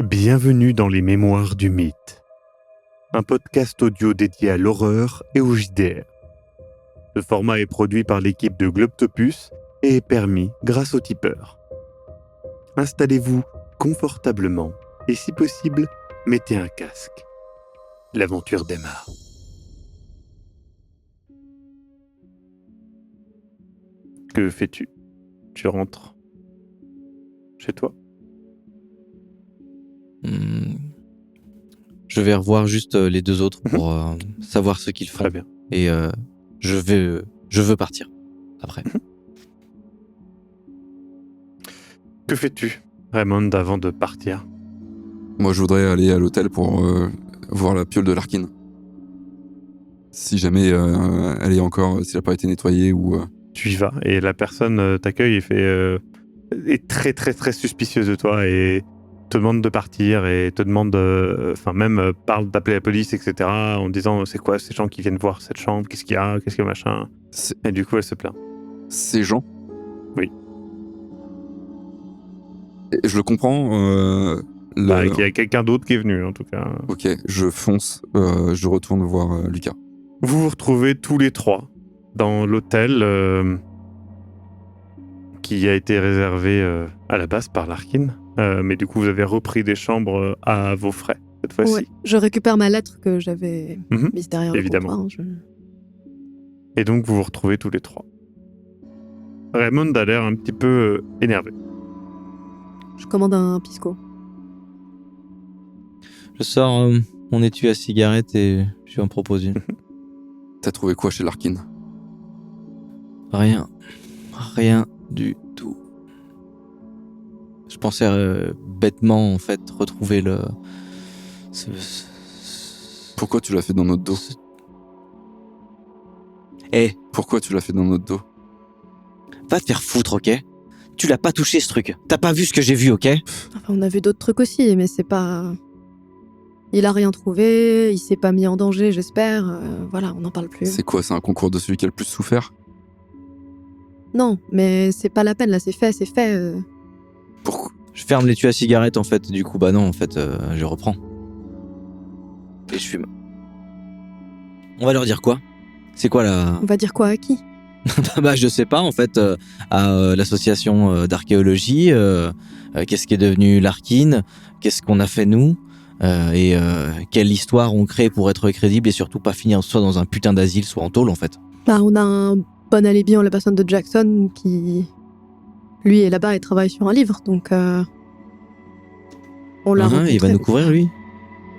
Bienvenue dans les Mémoires du Mythe, un podcast audio dédié à l'horreur et au JDR. Ce format est produit par l'équipe de Globtopus et est permis grâce au tipeur. Installez-vous confortablement et si possible, mettez un casque. L'aventure démarre. Que fais-tu ? Tu rentres chez toi ? Je vais revoir juste les deux autres pour savoir ce qu'ils font. Très bien. Et je veux partir après. Que fais-tu, Raymond, avant de partir ? Moi, je voudrais aller à l'hôtel pour voir la piole de Larkin. Si jamais elle est encore, si elle n'a pas été nettoyée ou... Tu y vas et la personne t'accueille et est très très très suspicieuse de toi et te demande de partir et te demande, parle d'appeler la police, etc. en disant c'est quoi ces gens qui viennent voir cette chambre, qu'est-ce qu'il y a, qu'est-ce que machin. Et du coup elle se plaint. Ces gens ? Oui. Et je le comprends. Il y a quelqu'un d'autre qui est venu en tout cas. Ok, je fonce, je retourne voir Lucas. Vous vous retrouvez tous les trois dans l'hôtel qui a été réservé à la base par Larkin. Mais du coup, vous avez repris des chambres à vos frais, cette fois-ci. Ouais, je récupère ma lettre que j'avais mise derrière évidemment. le comptoir. Et donc, vous vous retrouvez tous les trois. Raymond a l'air un petit peu énervé. Je commande un pisco. Je sors mon étui à cigarette et je vais en proposer une. T'as trouvé quoi chez Larkin ? Rien du tout. Je pensais bêtement en fait retrouver le... Pourquoi tu l'as fait dans notre dos ? Pourquoi tu l'as fait dans notre dos ? Va te faire foutre, ok ? Tu l'as pas touché ce truc. T'as pas vu ce que j'ai vu, ok ? Enfin, on a vu d'autres trucs aussi, mais c'est pas... Il a rien trouvé, il s'est pas mis en danger, j'espère. Voilà, on n'en parle plus. C'est quoi, c'est un concours de celui qui a le plus souffert ? Non, mais c'est pas la peine, là, c'est fait. Pourquoi ? Je ferme l'étui à cigarette en fait, du coup bah non en fait je reprends. Et je fume. On va leur dire quoi ? C'est quoi la... On va dire quoi à qui ? Bah je sais pas en fait, à l'association d'archéologie, qu'est-ce qui est devenu Larkin, qu'est-ce qu'on a fait nous, et quelle histoire on crée pour être crédible et surtout pas finir soit dans un putain d'asile, soit en tôle en fait. Bah, on a un bon alibi en la personne de Jackson qui, lui, est là-bas et travaille sur un livre, donc on l'a rencontré. Il va nous couvrir lui ?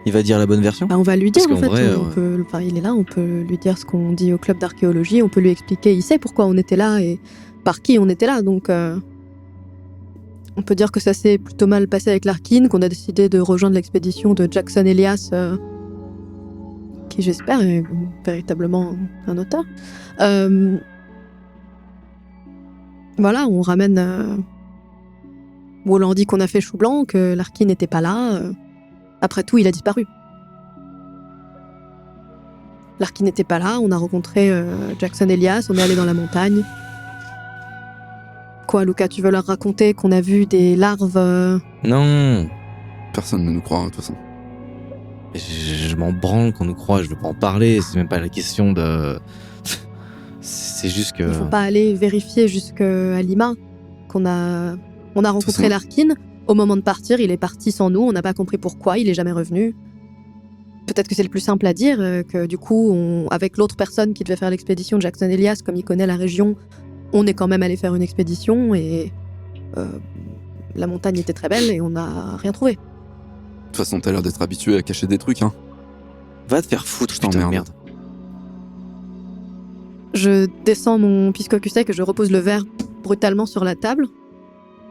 Il va dire la bonne version ? Bah, on va lui dire Parce en fait, qu'en vrai, il est là, on peut lui dire ce qu'on dit au club d'archéologie, on peut lui expliquer, il sait pourquoi on était là et par qui on était là, donc on peut dire que ça s'est plutôt mal passé avec Larkin, qu'on a décidé de rejoindre l'expédition de Jackson Elias, qui j'espère est véritablement un auteur. Voilà, on ramène... on leur dit qu'on a fait chou blanc, que Larkin n'était pas là. Après tout, il a disparu. Larkin n'était pas là, on a rencontré Jackson Elias, on est allé dans la montagne. Quoi, Lucas, tu veux leur raconter qu'on a vu des larves Non. Personne ne nous croira de toute façon. Je m'en branle qu'on nous croit, je veux pas en parler, c'est même pas la question de... C'est juste que... Il faut pas aller vérifier jusqu'à Lima qu'on a... On a rencontré Larkin. Au moment de partir, il est parti sans nous. On n'a pas compris pourquoi. Il est jamais revenu. Peut-être que c'est le plus simple à dire, que du coup, avec l'autre personne qui devait faire l'expédition, Jackson Elias, comme il connaît la région, on est quand même allé faire une expédition et la montagne était très belle et on n'a rien trouvé. De toute façon, t'as l'air d'être habitué à cacher des trucs, hein. Va te faire foutre, Je putain de t'emmerde. merde. Je descends mon pisco sec et je repose le verre brutalement sur la table.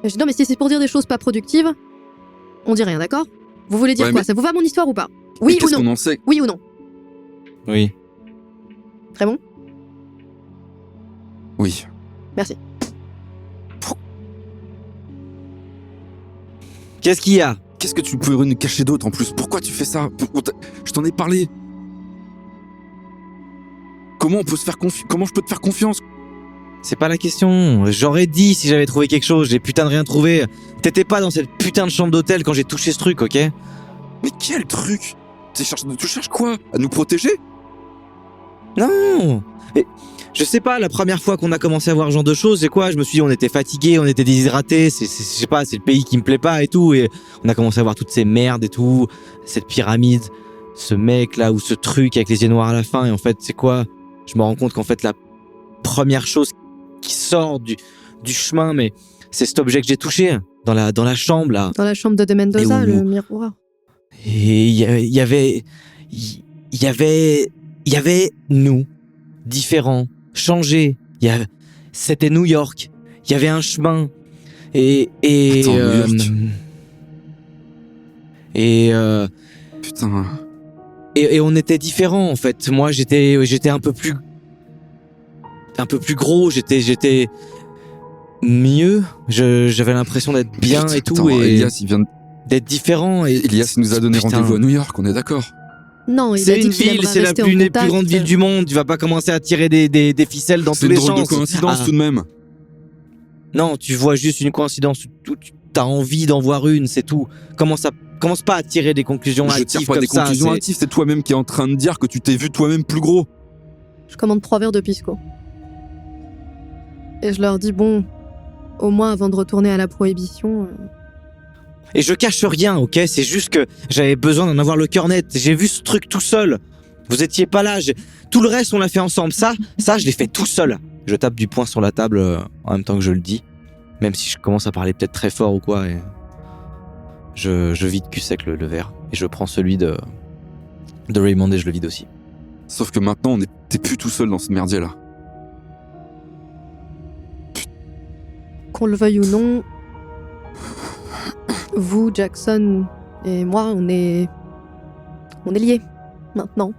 Et je dis non, mais si c'est pour dire des choses pas productives, on dit rien, d'accord ? Vous voulez dire Ouais, quoi ? mais- Ça vous va mon histoire ou pas ? Oui ou Qu'est-ce non ? qu'on en sait ? Oui ou non ? Oui. Très bon ? Oui. Merci. Qu'est-ce qu'il y a ? Qu'est-ce que tu pourrais nous cacher d'autre en plus ? Pourquoi tu fais ça ? Je t'en ai parlé. Comment on peut se faire Comment je peux te faire confiance ? C'est pas la question. J'aurais dit si j'avais trouvé quelque chose. J'ai putain de rien trouvé. T'étais pas dans cette putain de chambre d'hôtel quand j'ai touché ce truc, ok? Mais quel truc? Tu cherches quoi? À nous protéger? Non. Et je sais pas, la première fois qu'on a commencé à voir ce genre de choses, c'est quoi? Je me suis dit, on était fatigués, on était déshydratés, je sais pas, c'est le pays qui me plaît pas et tout. Et on a commencé à voir toutes ces merdes et tout. Cette pyramide, ce mec là, ou ce truc avec les yeux noirs à la fin. Et en fait, c'est quoi? Je me rends compte qu'en fait, la première chose qui sort du chemin, mais c'est cet objet que j'ai touché dans la chambre là. Dans la chambre de Mendoza, le miroir. Et il y avait nous, différents, changés. C'était New York. Il y avait un chemin. Attends, New York. Putain. Et on était différents en fait. Moi j'étais un peu plus gros. J'étais mieux. J'avais l'impression d'être bien et tout. Attends, et Elias, il vient d'être différent. Et Elias nous a donné rendez-vous à New York. On est d'accord? Non, il a c'est dit une qu'il ville, aimerait c'est la rester en plus contact. grande ville du monde. Tu vas pas commencer à tirer des ficelles dans tous les sens. C'est une drôle de coïncidence tout de même. Non, tu vois juste une coïncidence. T'as envie d'en voir une, c'est tout. Commence pas à tirer des conclusions Je hâtives tire pas comme des ça. conclusions hâtives, c'est toi-même qui es en train de dire que tu t'es vu toi-même plus gros. Je commande 3 verres de pisco. Et je leur dis, bon, au moins avant de retourner à la prohibition... Et je cache rien, ok? C'est juste que j'avais besoin d'en avoir le cœur net. J'ai vu ce truc tout seul. Vous étiez pas là. Tout le reste, on l'a fait ensemble. Ça, je l'ai fait tout seul. Je tape du poing sur la table en même temps que je le dis. Même si je commence à parler peut-être très fort ou quoi. Et je vide cul sec le verre. Et je prends celui de Raymond et je le vide aussi. Sauf que maintenant, t'es plus tout seul dans ce merdier là. Qu'on le veuille ou non, vous, Jackson et moi, on est liés maintenant.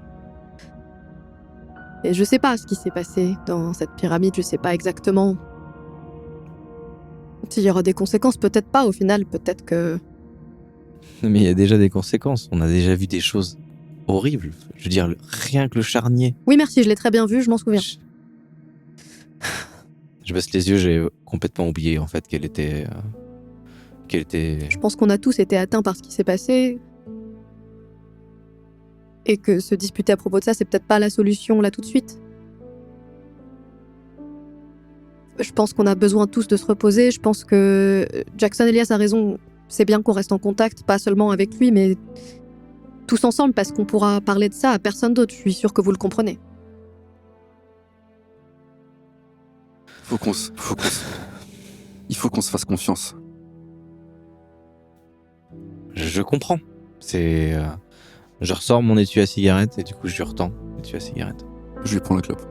Et je sais pas ce qui s'est passé dans cette pyramide, je sais pas exactement s'il y aura des conséquences, peut-être pas au final, peut-être que... Mais il y a déjà des conséquences. On a déjà vu des choses horribles. Je veux dire, rien que le charnier. Oui, merci, je l'ai très bien vu, je m'en souviens. Je baisse les yeux, j'ai complètement oublié en fait qu'elle était... Je pense qu'on a tous été atteints par ce qui s'est passé. Et que se disputer à propos de ça, c'est peut-être pas la solution là tout de suite. Je pense qu'on a besoin tous de se reposer. Je pense que Jackson Elias a raison. C'est bien qu'on reste en contact, pas seulement avec lui, mais tous ensemble, parce qu'on pourra parler de ça à personne d'autre. Je suis sûre que vous le comprenez. Il faut qu'on se fasse confiance. Je comprends. Je ressors mon étui à cigarette et du coup je lui retends l'étui à cigarette. Je lui prends la clope.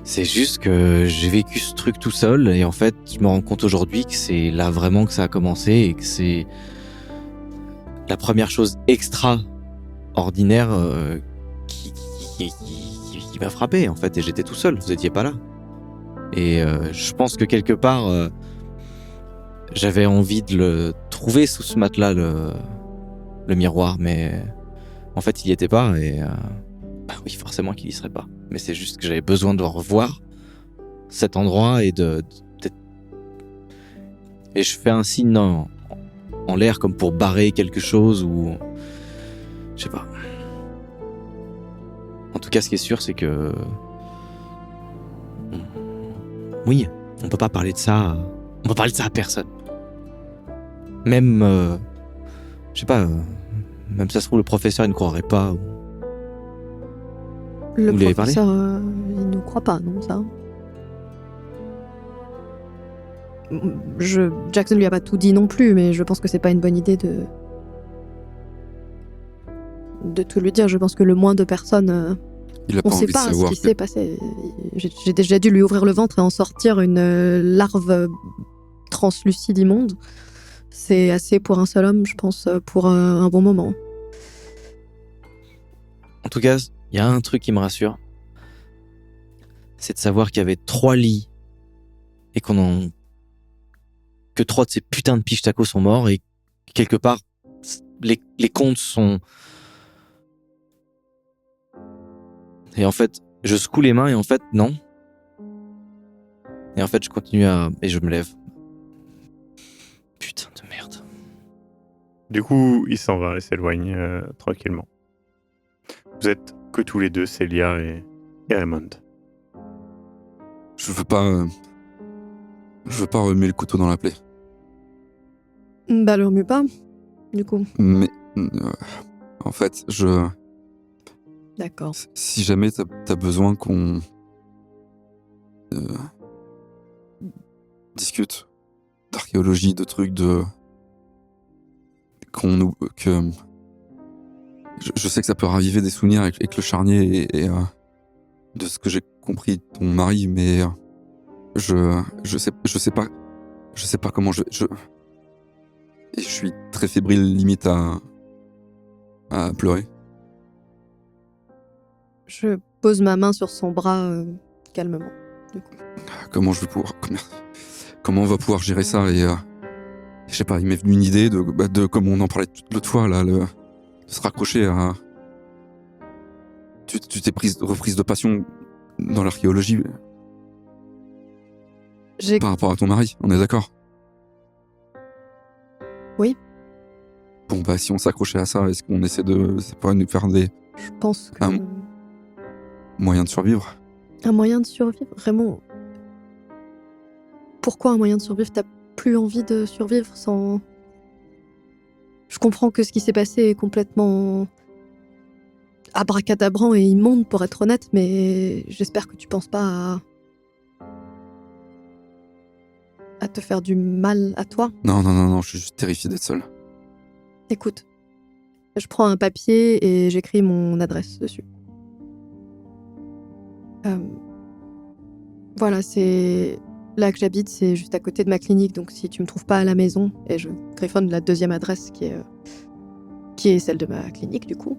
C'est juste que j'ai vécu ce truc tout seul et en fait je me rends compte aujourd'hui que c'est là vraiment que ça a commencé et que c'est la première chose extraordinaire qui m'a frappé en fait, et j'étais tout seul, vous étiez pas là. Et je pense que quelque part j'avais envie de le trouver sous ce matelas, le miroir, mais en fait il y était pas et bah oui, forcément qu'il y serait pas. Mais c'est juste que j'avais besoin de revoir cet endroit et et je fais un signe en l'air comme pour barrer quelque chose ou je sais pas. En tout cas, ce qui est sûr, c'est que oui, on peut pas parler de ça. On peut parler de ça à personne. Même, je sais pas. Même ça se trouve, le professeur il ne croirait pas. Le Vous lui avez parlé ? professeur, il ne croit pas, non, ça. Jackson lui a pas tout dit non plus, mais je pense que c'est pas une bonne idée de tout lui dire. Je pense que le moins de personnes... Il a pas on sait envie pas de savoir. ce qui s'est passé. J'ai déjà dû lui ouvrir le ventre et en sortir une larve translucide immonde. C'est assez pour un seul homme, je pense, pour un bon moment. En tout cas, il y a un truc qui me rassure. C'est de savoir qu'il y avait 3 lits et que 3 de ces putains de piches-tacos sont morts et quelque part, les comptes sont... Et en fait, Je secoue les mains et en fait, non. Et en fait, je continue et je me lève. Putain de merde. Du coup, il s'en va et s'éloigne tranquillement. Vous êtes que tous les deux, Célia et Raymond. Je veux pas remuer le couteau dans la plaie. Bah, le remue pas, du coup. Mais en fait, D'accord. si jamais t'as besoin qu'on discute d'archéologie, de trucs, je sais que ça peut raviver des souvenirs avec le charnier et de ce que j'ai compris de ton mari, mais je sais pas comment et je suis très fébrile, limite à pleurer. Je pose ma main sur son bras calmement. Du coup. Comment on va pouvoir gérer ça et je sais pas, il m'est venu une idée de comme on en parlait l'autre fois là, de se raccrocher à. Tu t'es reprise de passion dans l'archéologie par rapport à ton mari, on est d'accord? Oui. Bon bah si on s'accrochait à ça, est-ce qu'on essaie c'est pas nous faire des Je pense que... moyens de survivre? Un moyen de survivre? Raymond, pourquoi un moyen de survivre? T'as plus envie de survivre sans... Je comprends que ce qui s'est passé est complètement abracadabrant et immonde, pour être honnête, mais j'espère que tu penses pas à te faire du mal à toi. Non, je suis juste terrifié d'être seul. Écoute, je prends un papier et j'écris mon adresse dessus. Voilà, c'est là que j'habite, c'est juste à côté de ma clinique, donc si tu me trouves pas à la maison, et je griffonne la deuxième adresse qui est celle de ma clinique du coup,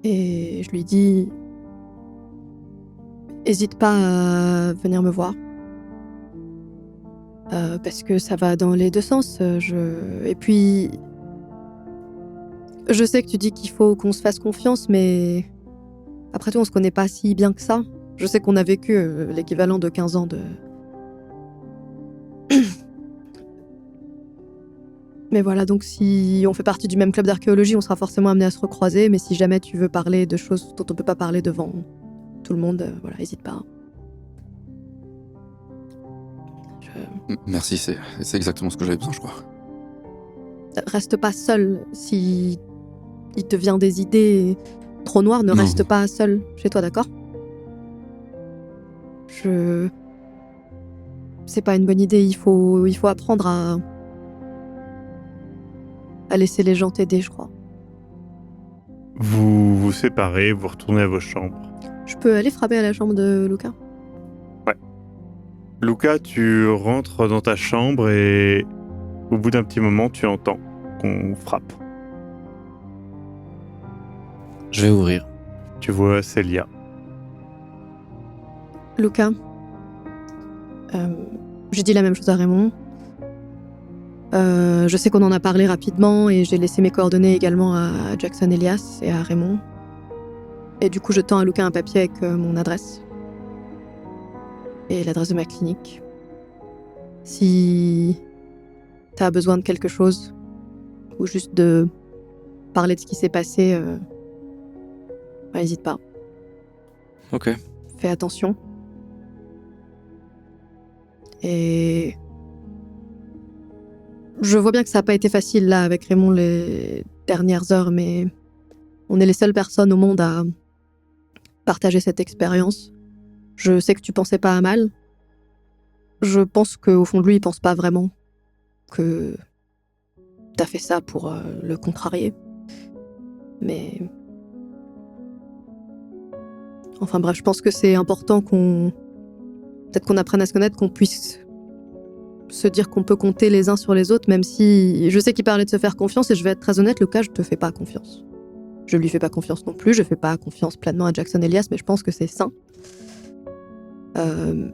et je lui dis, hésite pas à venir me voir, parce que ça va dans les deux sens. Et puis, je sais que tu dis qu'il faut qu'on se fasse confiance, mais après tout, on se connaît pas si bien que ça. Je sais qu'on a vécu l'équivalent de 15 ans de... Mais voilà, donc si on fait partie du même club d'archéologie, on sera forcément amené à se recroiser, mais si jamais tu veux parler de choses dont on peut pas parler devant tout le monde, voilà, hésite pas. Merci, c'est exactement ce que j'avais besoin, je crois. Reste pas seul. Si il te vient des idées trop noires, ne reste pas seul chez toi, d'accord? C'est pas une bonne idée, il faut apprendre à laisser les gens t'aider, je crois. Vous vous séparez, vous retournez à vos chambres. Je peux aller frapper à la chambre de Luca? Ouais. Luca, tu rentres dans ta chambre et au bout d'un petit moment, tu entends qu'on frappe. Je vais ouvrir. Tu vois Célia. Luca, j'ai dit la même chose à Raymond. Je sais qu'on en a parlé rapidement et j'ai laissé mes coordonnées également à Jackson Elias et à Raymond. Et du coup, je tends à Luca un papier avec mon adresse. Et l'adresse de ma clinique. Si t'as besoin de quelque chose, ou juste de parler de ce qui s'est passé, n'hésite pas. Ok. Fais attention. Et je vois bien que ça n'a pas été facile là avec Raymond les dernières heures, mais on est les seules personnes au monde à partager cette expérience. Je sais que tu pensais pas à mal. Je pense qu'au fond de lui, il pense pas vraiment que t'as fait ça pour le contrarier. Mais... Enfin bref, je pense que c'est important peut-être qu'on apprenne à se connaître, qu'on puisse se dire qu'on peut compter les uns sur les autres, même si je sais qu'il parlait de se faire confiance, et je vais être très honnête, Lucas, je te fais pas confiance. Je lui fais pas confiance non plus, je fais pas confiance pleinement à Jackson Elias, mais je pense que c'est sain.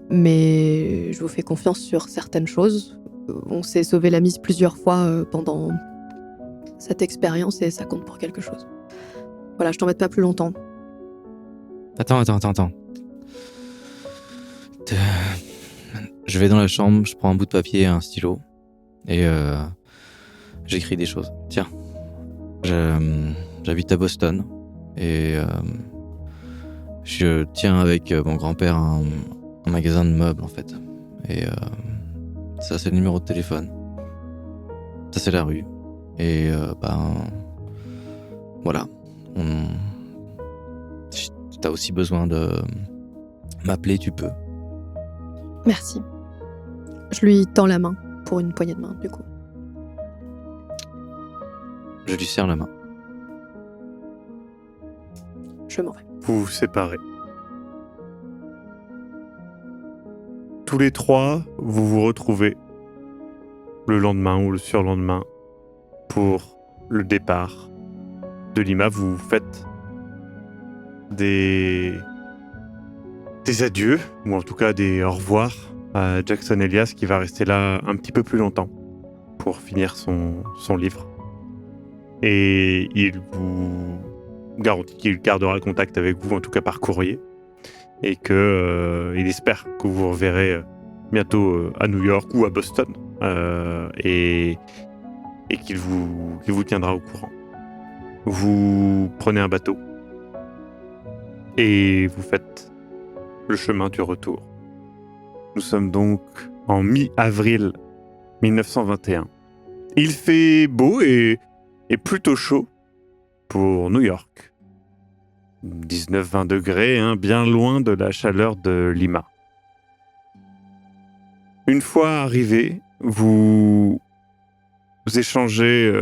Mais je vous fais confiance sur certaines choses. On s'est sauvé la mise plusieurs fois pendant cette expérience et ça compte pour quelque chose. Voilà, je t'embête pas plus longtemps. Attends. Je vais dans la chambre, je prends un bout de papier et un stylo et j'écris des choses. Tiens, j'habite à Boston et je tiens avec mon grand-père un magasin de meubles en fait. Et ça c'est le numéro de téléphone. Ça c'est la rue. Et voilà. Si t'as aussi besoin de m'appeler, tu peux. Merci. Je lui tends la main pour une poignée de main, du coup. Je lui serre la main. Je m'en vais. Vous vous séparez. Tous les trois, vous vous retrouvez le lendemain ou le surlendemain pour le départ de Lima. Vous faites des adieux, ou en tout cas des au revoir à Jackson Elias qui va rester là un petit peu plus longtemps pour finir son livre. Et il vous garantit qu'il gardera contact avec vous, en tout cas par courrier, et qu'il espère que vous vous reverrez bientôt à New York ou à Boston, et qu'il vous tiendra au courant. Vous prenez un bateau et vous faites le chemin du retour. Nous sommes donc en mi-avril 1921. Il fait beau et plutôt chaud pour New York. 19-20 degrés, bien loin de la chaleur de Lima. Une fois arrivé, vous échangez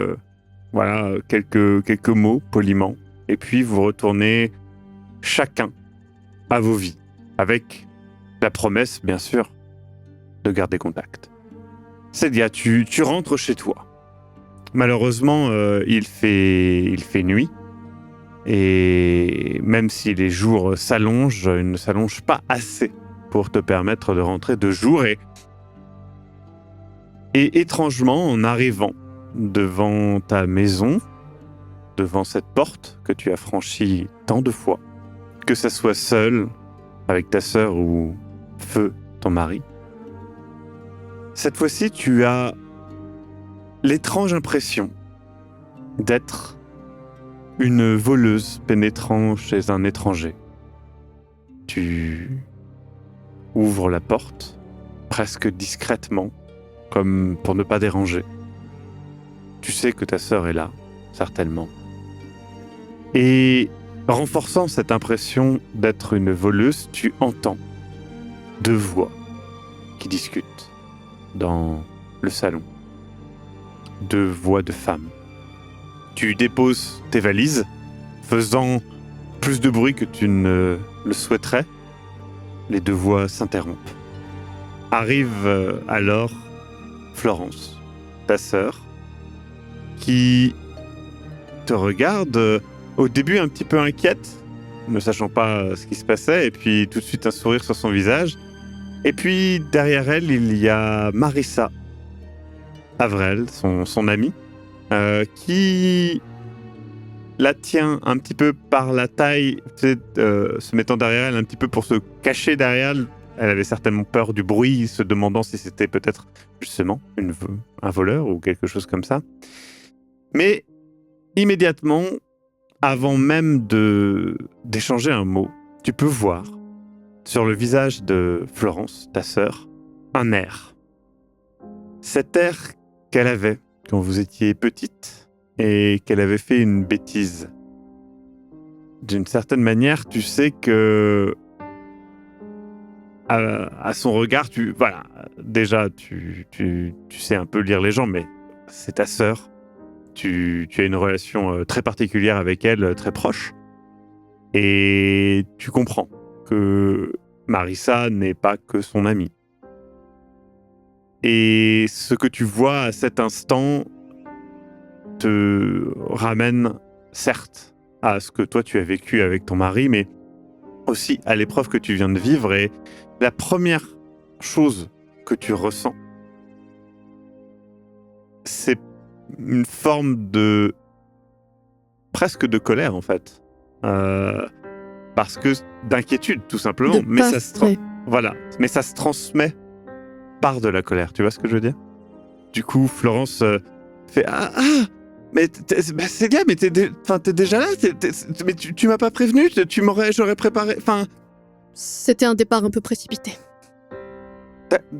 quelques mots poliment, et puis vous retournez chacun à vos vies, avec la promesse, bien sûr, de garder contact. Célia, tu rentres chez toi. Malheureusement, il fait nuit, et même si les jours s'allongent, ils ne s'allongent pas assez pour te permettre de rentrer de jour. Et étrangement, en arrivant devant ta maison, devant cette porte que tu as franchie tant de fois, que ça soit seul, avec ta sœur ou Feu, ton mari, cette fois-ci, tu as l'étrange impression d'être une voleuse pénétrant chez un étranger. Tu ouvres la porte, presque discrètement, comme pour ne pas déranger. Tu sais que ta sœur est là, certainement. Et renforçant cette impression d'être une voleuse, tu entends deux voix qui discutent dans le salon. Deux voix de femmes. Tu déposes tes valises, faisant plus de bruit que tu ne le souhaiterais. Les deux voix s'interrompent. Arrive alors Florence, ta sœur, qui te regarde au début un petit peu inquiète, ne sachant pas ce qui se passait, et puis tout de suite un sourire sur son visage. Et puis derrière elle, il y a Marissa Avrel, son amie, qui la tient un petit peu par la taille, se mettant derrière elle un petit peu pour se cacher derrière elle. Elle avait certainement peur du bruit, se demandant si c'était peut-être justement un voleur ou quelque chose comme ça. Mais immédiatement, avant même d'échanger un mot, tu peux voir sur le visage de Florence, ta sœur, un air. Cet air qu'elle avait quand vous étiez petite et qu'elle avait fait une bêtise. D'une certaine manière, tu sais que à son regard, tu sais un peu lire les gens, mais c'est ta sœur. Tu as une relation très particulière avec elle, très proche. Et tu comprends que Marissa n'est pas que son amie. Et ce que tu vois à cet instant te ramène, certes, à ce que toi tu as vécu avec ton mari, mais aussi à l'épreuve que tu viens de vivre. Et la première chose que tu ressens, c'est une forme presque de colère, en fait. parce que d'inquiétude, tout simplement. De peur, ouais. Voilà, mais ça se transmet par de la colère, tu vois ce que je veux dire? Du coup, Florence fait « Ah, mais c'est bien, mais t'es déjà là, mais tu m'as pas prévenu, j'aurais préparé... » Enfin, C'était un départ un peu précipité.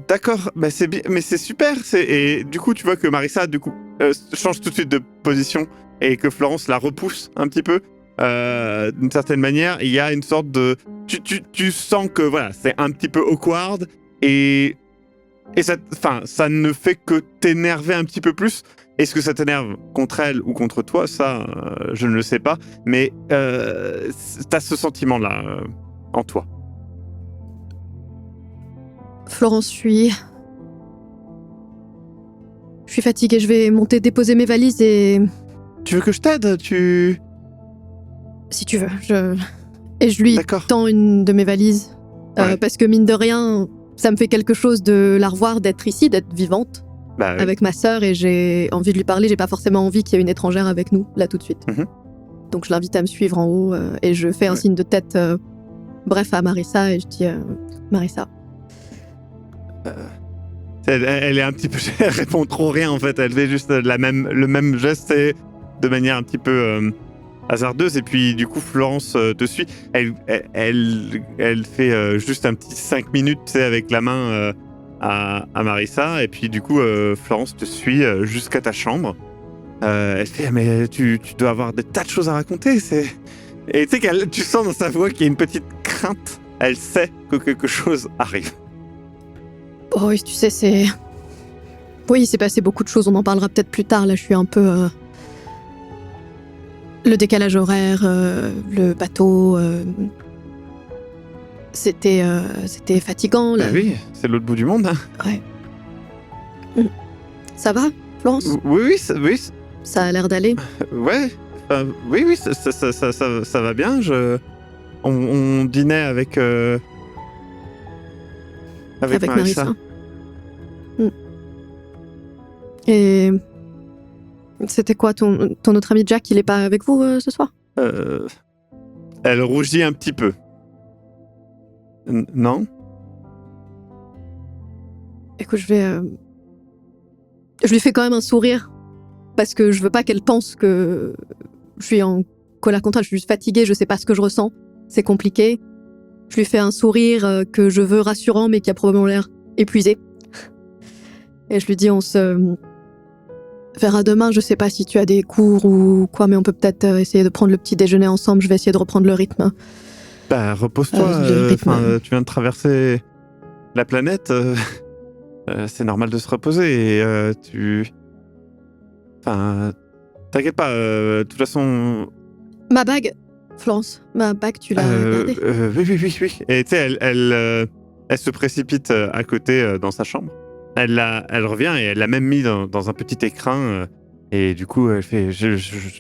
d'accord, mais c'est bien, mais c'est super. Et du coup, tu vois que Marissa, change tout de suite de position et que Florence la repousse un petit peu. D'une certaine manière, il y a une sorte de... Tu sens que voilà, c'est un petit peu awkward et ça ne fait que t'énerver un petit peu plus. Est-ce que ça t'énerve contre elle ou contre toi? Ça, je ne le sais pas. Mais t'as ce sentiment-là en toi. Florence, je suis fatiguée, je vais monter déposer mes valises et... Tu veux que je t'aide? Si tu veux, Et je lui D'accord. tends une de mes valises. Ouais. Parce que mine de rien, ça me fait quelque chose de la revoir, d'être ici, d'être vivante Bah, oui. avec ma sœur et j'ai envie de lui parler. J'ai pas forcément envie qu'il y ait une étrangère avec nous, là tout de suite. Mhm. Donc je l'invite à me suivre en haut et je fais un signe de tête bref à Marissa et je dis Marissa. Elle est un petit peu... Elle répond trop rien en fait. Elle fait juste le même geste et de manière un petit peu hasardeuse. Et puis du coup Florence te suit. Elle fait juste un petit 5 minutes, tu sais, avec la main à Marissa. Et puis du coup Florence te suit jusqu'à ta chambre. Elle fait mais tu dois avoir des tas de choses à raconter. Et tu sais tu sens dans sa voix qu'il y a une petite crainte. Elle sait que quelque chose arrive. Oh oui, tu sais, c'est... Oui, il s'est passé beaucoup de choses, on en parlera peut-être plus tard. Là, je suis un peu... Le décalage horaire, le bateau... C'était fatigant, là. Bah oui, c'est l'autre bout du monde. Hein. Ouais. Ça va, Florence? Oui, Ça a l'air d'aller. ouais. Oui, ça va bien. On dînait avec Marissa. Et c'était quoi ton autre ami Jack? Il est pas avec vous ce soir? Elle rougit un petit peu. Non? Écoute, je lui fais quand même un sourire parce que je veux pas qu'elle pense que je suis en colère contre elle. Je suis juste fatiguée, je sais pas ce que je ressens. C'est compliqué. Je lui fais un sourire que je veux rassurant mais qui a probablement l'air épuisé. Et je lui dis on se verra demain. Je sais pas si tu as des cours ou quoi, mais on peut peut-être essayer de prendre le petit déjeuner ensemble. Je vais essayer de reprendre le rythme. Bah repose-toi. Tu viens de traverser la planète. C'est normal de se reposer et t'inquiète pas. De toute façon. Ma bague, Florence. Ma bague, tu l'as gardée? Oui. Et tu sais, elle se précipite à côté dans sa chambre. Elle revient et elle l'a même mis dans un petit écrin. Et du coup, elle fait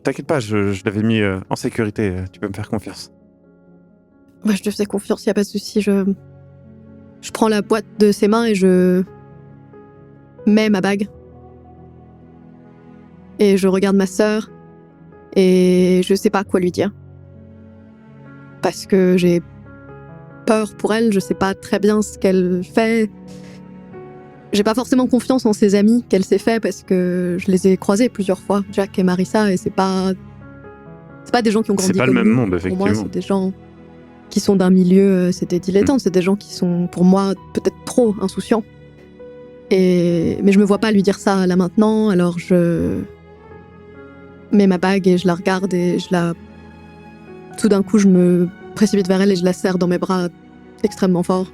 t'inquiète pas, je l'avais mis en sécurité. Tu peux me faire confiance. Ouais, je te fais confiance, y a pas de souci. Je prends la boîte de ses mains et je mets ma bague. Et je regarde ma sœur et je sais pas quoi lui dire. Parce que j'ai peur pour elle, je sais pas très bien ce qu'elle fait. J'ai pas forcément confiance en ses amis qu'elle s'est fait parce que je les ai croisés plusieurs fois, Jack et Marissa, et c'est pas des gens qui ont grandi C'est pas comme le même nous. monde, effectivement. Pour moi, c'est des gens qui sont d'un milieu, c'est des dilettantes, c'est des gens qui sont, pour moi, peut-être trop insouciants. Mais je me vois pas lui dire ça là maintenant, alors je mets ma bague et je la regarde et tout d'un coup, je me précipite vers elle et je la serre dans mes bras extrêmement fort.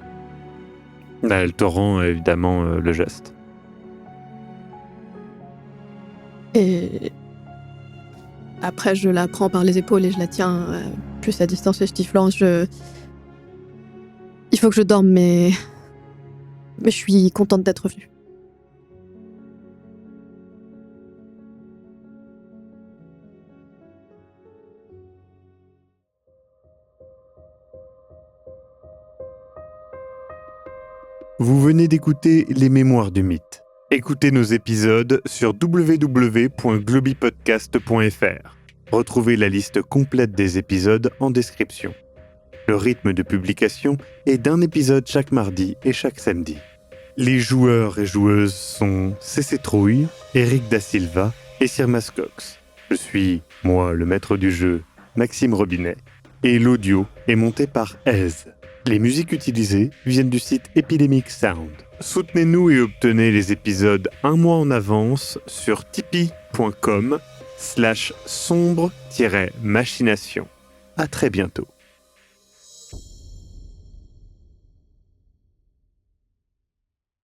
Elle te rend évidemment le geste. Et après, je la prends par les épaules et je la tiens plus à distance et je dis Florence, il faut que je dorme, mais je suis contente d'être revenue. Vous venez d'écouter Les Mémoires du Mythe. Écoutez nos épisodes sur www.globipodcast.fr. Retrouvez la liste complète des épisodes en description. Le rythme de publication est d'un épisode chaque mardi et chaque samedi. Les joueurs et joueuses sont CC Trouille, Eric Da Silva et Sirmas Cox. Je suis, moi, le maître du jeu, Maxime Robinet, et l'audio est monté par Aise. Les musiques utilisées viennent du site Epidemic Sound. Soutenez-nous et obtenez les épisodes un mois en avance sur tipeee.com/sombre-machination. À très bientôt.